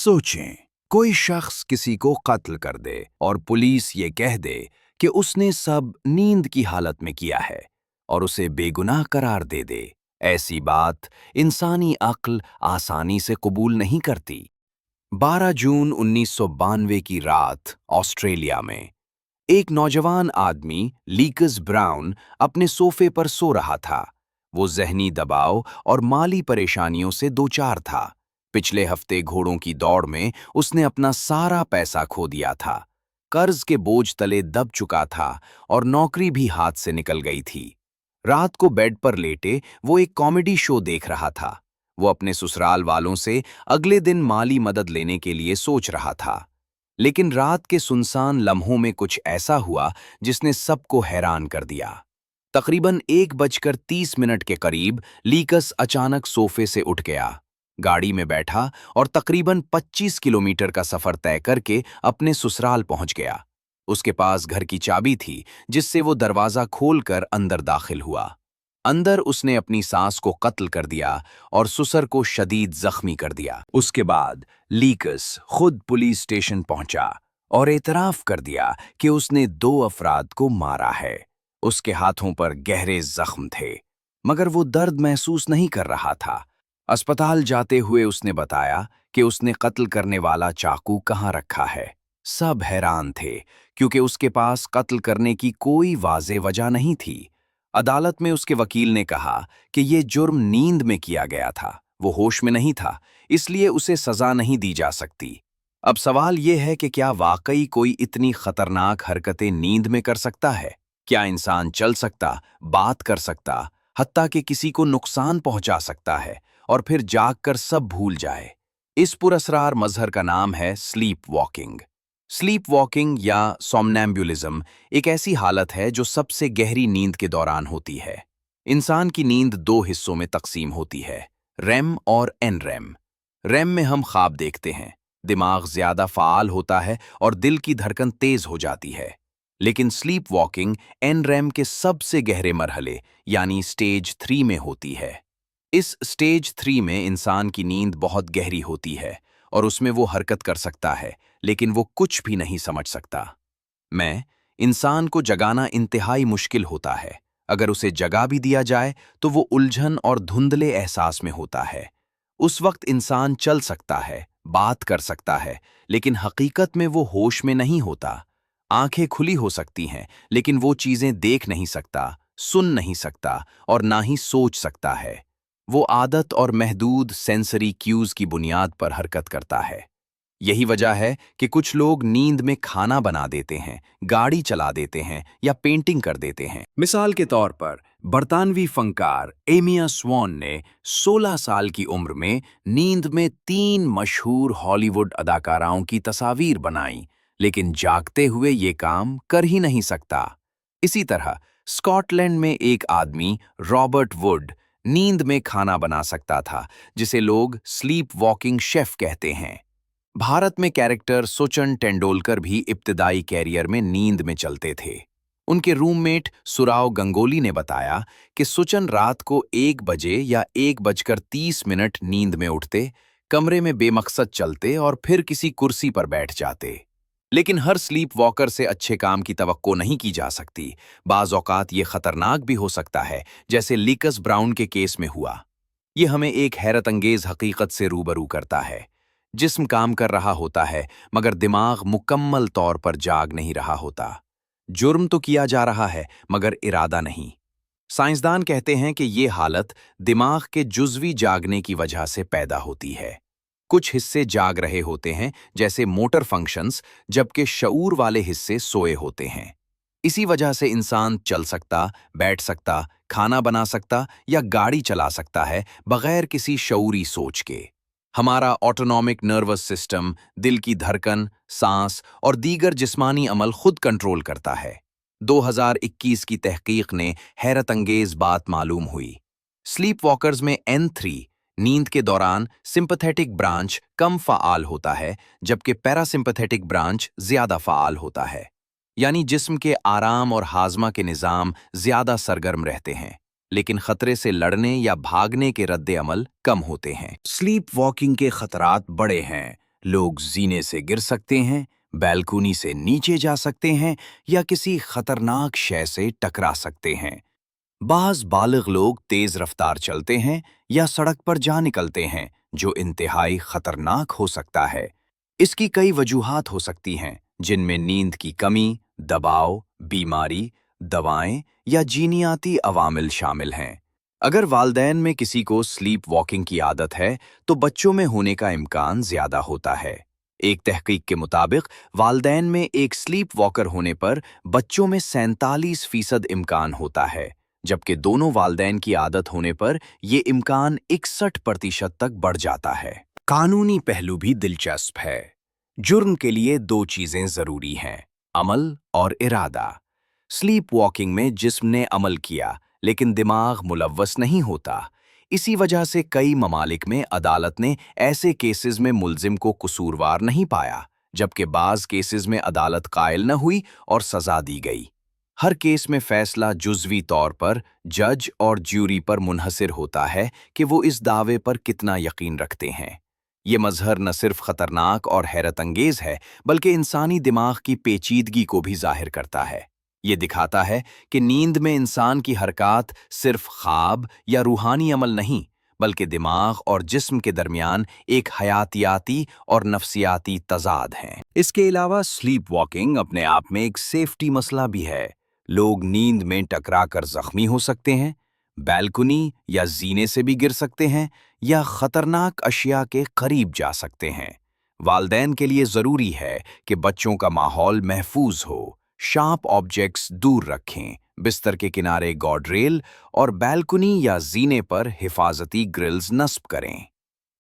सोचें, कोई शख्स किसी को कत्ल कर दे और पुलिस ये कह दे कि उसने सब नींद की हालत में किया है और उसे बेगुनाह करार दे दे। ऐसी बात इंसानी अक्ल आसानी से कबूल नहीं करती। 12 जून 1992 की रात ऑस्ट्रेलिया में एक नौजवान आदमी लीकस ब्राउन अपने सोफे पर सो रहा था। वो ज़हनी दबाव और माली परेशानियों से दोचार था। पिछले हफ्ते घोड़ों की दौड़ में उसने अपना सारा पैसा खो दिया था, कर्ज के बोझ तले दब चुका था और नौकरी भी हाथ से निकल गई थी। रात को बेड पर लेटे वो एक कॉमेडी शो देख रहा था। वो अपने ससुराल वालों से अगले दिन माली मदद लेने के लिए सोच रहा था। लेकिन रात के सुनसान लम्हों में कुछ ऐसा हुआ जिसने सबको हैरान कर दिया। तकरीबन 1:30 के करीब लीकस अचानक सोफे से उठ गया, गाड़ी में बैठा और तकरीबन 25 किलोमीटर का सफर तय करके अपने ससुराल पहुंच गया। उसके पास घर की चाबी थी जिससे वो दरवाजा खोलकर अंदर दाखिल हुआ। अंदर उसने अपनी सास को कत्ल कर दिया और ससुर को शदीद जख्मी कर दिया। उसके बाद लीकस खुद पुलिस स्टेशन पहुंचा और एतराफ कर दिया कि उसने 2 अफराद को मारा है। उसके हाथों पर गहरे जख्म थे, मगर वो दर्द महसूस नहीं कर रहा था। अस्पताल जाते हुए उसने बताया कि उसने कत्ल करने वाला चाकू कहाँ रखा है। सब हैरान थे क्योंकि उसके पास कत्ल करने की कोई वाज़ेह वजह नहीं थी। अदालत में उसके वकील ने कहा कि ये जुर्म नींद में किया गया था, वो होश में नहीं था, इसलिए उसे सजा नहीं दी जा सकती। अब सवाल ये है कि क्या वाकई कोई इतनी खतरनाक हरकतें नींद में कर सकता है? क्या इंसान चल सकता, बात कर सकता, हत्ता कि किसी को नुकसान पहुंचा सकता है और फिर जागकर सब भूल जाए? इस पुरअसरार मजहर का नाम है स्लीप वॉकिंग। स्लीप वॉकिंग या सोमनैम्बुलिज्म एक ऐसी हालत है जो सबसे गहरी नींद के दौरान होती है। इंसान की नींद 2 हिस्सों में तकसीम होती है, रेम और एनरेम। रेम में हम ख्वाब देखते हैं, दिमाग ज्यादा फाल होता है और दिल की धड़कन तेज हो जाती है। लेकिन स्लीप वॉकिंग एनरेम के सबसे गहरे मरहले यानी स्टेज 3 में होती है। इस स्टेज 3 में इंसान की नींद बहुत गहरी होती है और उसमें वो हरकत कर सकता है, लेकिन वो कुछ भी नहीं समझ सकता। इंसान को जगाना इंतहाई मुश्किल होता है। अगर उसे जगा भी दिया जाए तो वो उलझन और धुंधले एहसास में होता है। उस वक्त इंसान चल सकता है, बात कर सकता है, लेकिन हकीकत में वो होश में नहीं होता। आंखें खुली हो सकती हैं, लेकिन वो चीजें देख नहीं सकता, सुन नहीं सकता और ना ही सोच सकता है। वो आदत और महदूद सेंसरी क्यूज की बुनियाद पर हरकत करता है। यही वजह है कि कुछ लोग नींद में खाना बना देते हैं, गाड़ी चला देते हैं या पेंटिंग कर देते हैं। मिसाल के तौर पर बरतानवी फनकार एमिया स्वॉन ने 16 साल की उम्र में नींद में 3 मशहूर हॉलीवुड अदाकाराओं की तस्वीर बनाई, लेकिन जागते हुए ये काम कर ही नहीं सकता। इसी तरह स्कॉटलैंड में एक आदमी रॉबर्ट वुड नींद में खाना बना सकता था, जिसे लोग स्लीप वॉकिंग शेफ कहते हैं। भारत में कैरेक्टर सचिन तेंदुलकर भी इब्तिदाई कैरियर में नींद में चलते थे। उनके रूममेट सुराव गंगोली ने बताया कि सचिन रात को 1 बजे या 1:30 नींद में उठते, कमरे में बेमकसद चलते और फिर किसी कुर्सी पर बैठ जाते। लेकिन हर स्लीप वॉकर से अच्छे काम की तवक्को नहीं की जा सकती। बाज़ औक़ात ये खतरनाक भी हो सकता है, जैसे लीकस ब्राउन के केस में हुआ। ये हमें एक हैरत अंगेज हकीकत से रूबरू करता है। जिस्म काम कर रहा होता है, मगर दिमाग मुकम्मल तौर पर जाग नहीं रहा होता। जुर्म तो किया जा रहा है, मगर इरादा नहीं। साइंसदान कहते हैं कि ये हालत दिमाग के जुज़वी जागने की वजह से पैदा होती है। कुछ हिस्से जाग रहे होते हैं, जैसे मोटर फंक्शंस, जबकि शऊर वाले हिस्से सोए होते हैं। इसी वजह से इंसान चल सकता, बैठ सकता, खाना बना सकता या गाड़ी चला सकता है, बगैर किसी शऊरी सोच के। हमारा ऑटोनॉमिक नर्वस सिस्टम दिल की धड़कन, सांस और दीगर जिस्मानी अमल खुद कंट्रोल करता है। 2021 की तहकीक ने हैरत अंगेज बात मालूम हुई। स्लीप वॉकर्स में N3 नींद के दौरान सिंपैथेटिक ब्रांच कम फ़ाल होता है, जबकि पैरासिम्पैथेटिक ब्रांच ज़्यादा फ़ाल होता है। यानी जिस्म के आराम और हाजमा के निज़ाम ज़्यादा सरगर्म रहते हैं, लेकिन खतरे से लड़ने या भागने के रद्दे अमल कम होते हैं। स्लीप वॉकिंग के खतरात बड़े हैं, लोग जीने से गिर सकते हैं, बैल्कनी से नीचे जा सकते हैं या किसी खतरनाक शय से टकरा सकते हैं। बाज बालिग लोग तेज रफ्तार चलते हैं या सड़क पर जा निकलते हैं, जो इंतहाई खतरनाक हो सकता है। इसकी कई वजूहात हो सकती हैं, जिनमें नींद की कमी, दबाव, बीमारी, दवाएं या जीनियाती अवामिल शामिल हैं। अगर वालदैन में किसी को स्लीप वॉकिंग की आदत है, तो बच्चों में होने का इम्कान ज्यादा होता है। एक तहकीक के मुताबिक वालदैन में एक स्लीप वॉकर होने पर बच्चों में 47% इम्कान होता है, जबकि दोनों वालदैन की आदत होने पर ये इम्कान 61% तक बढ़ जाता है। कानूनी पहलू भी दिलचस्प है। जुर्म के लिए दो चीजें जरूरी हैं: अमल और इरादा। स्लीप वॉकिंग में जिस्म ने अमल किया, लेकिन दिमाग मुलव्वस नहीं होता। इसी वजह से कई ममालिक में अदालत ने ऐसे केसेस में मुल्जिम को कसूरवार नहीं पाया, जबकि बाज केसेस में अदालत कायल न हुई और सजा दी गई। हर केस में फैसला जुज़वी तौर पर जज और ज्यूरी पर मुनहसिर होता है कि वो इस दावे पर कितना यकीन रखते हैं। ये मजहर न सिर्फ खतरनाक और हैरत अंगेज है, बल्कि इंसानी दिमाग की पेचीदगी को भी जाहिर करता है। ये दिखाता है कि नींद में इंसान की हरकत सिर्फ ख्वाब या रूहानी अमल नहीं, बल्कि दिमाग और जिस्म के दरमियान एक हयातियाती और नफ्सियाती तजाद है। इसके अलावा स्लीप वॉकिंग अपने आप में एक सेफ्टी मसला भी है। लोग नींद में टकरा कर जख्मी हो सकते हैं, बैल्कुनी या जीने से भी गिर सकते हैं या खतरनाक अशिया के करीब जा सकते हैं। वालदैन के लिए ज़रूरी है कि बच्चों का माहौल महफूज हो। शार्प ऑब्जेक्ट्स दूर रखें, बिस्तर के किनारे गार्डरेल और बैल्कुनी या जीने पर हिफाजती ग्रिल्स नस्ब करें।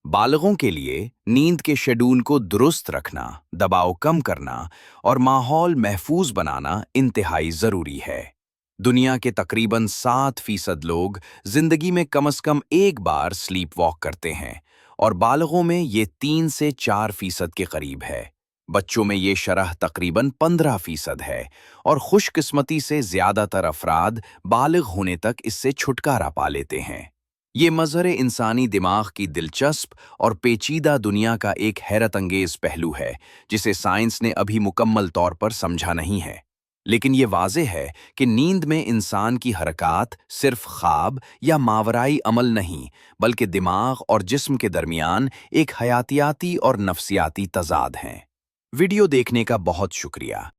बालगों के लिए नींद के शेड्यूल को दुरुस्त रखना, दबाव कम करना और माहौल महफूज बनाना इंतहाई ज़रूरी है। दुनिया के तकरीबन 7% लोग जिंदगी में कम से कम एक बार स्लीप वॉक करते हैं और बालगों में ये 3 से 4% के करीब है। बच्चों में ये शरह तकरीबन 15% है और खुशकिस्मती से ज़्यादातर अफराद बालिग होने तक इससे छुटकारा पा लेते हैं। ये मज़हर इंसानी दिमाग की दिलचस्प और पेचीदा दुनिया का एक हैरत अंगेज पहलू है, जिसे साइंस ने अभी मुकम्मल तौर पर समझा नहीं है। लेकिन ये वाज़ेह है कि नींद में इंसान की हरकत सिर्फ ख्वाब या मावराई अमल नहीं, बल्कि दिमाग और जिस्म के दरमियान एक हयातियाती और नफ्सियाती तजाद हैं। वीडियो देखने का बहुत शुक्रिया।